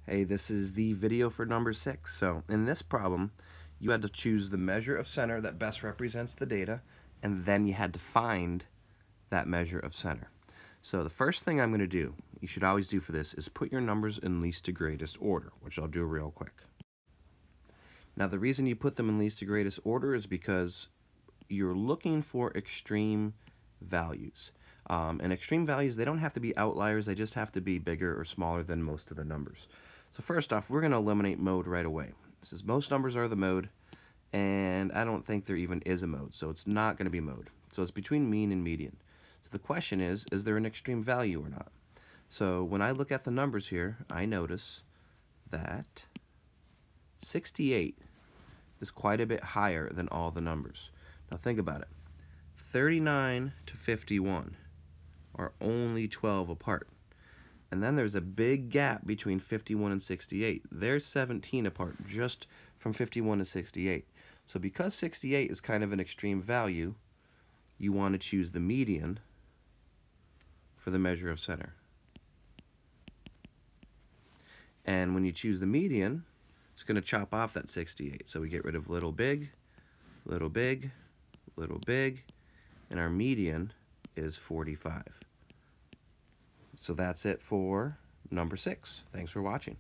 Hey, this is the video for number 6. So in this problem, you had to choose the measure of center that best represents the data, and then you had to find that measure of center. So the first thing I'm going to do, you should always do for this, is put your numbers in least to greatest order, which I'll do real quick. Now the reason you put them in least to greatest order is because you're looking for extreme values. And extreme values, they don't have to be outliers, they just have to be bigger or smaller than most of the numbers. So first off, we're going to eliminate mode right away. This is most numbers are the mode, and I don't think there even is a mode, so it's not going to be mode. So it's between mean and median. So the question is there an extreme value or not? So when I look at the numbers here, I notice that 68 is quite a bit higher than all the numbers. Now think about it. 39 to 51 are only 12 apart. And then there's a big gap between 51 and 68. They're 17 apart just from 51 to 68. So because 68 is kind of an extreme value, you want to choose the median for the measure of center. And when you choose the median, it's going to chop off that 68. So we get rid of little big, little big, little big, and our median is 45. So that's it for number 6. Thanks for watching.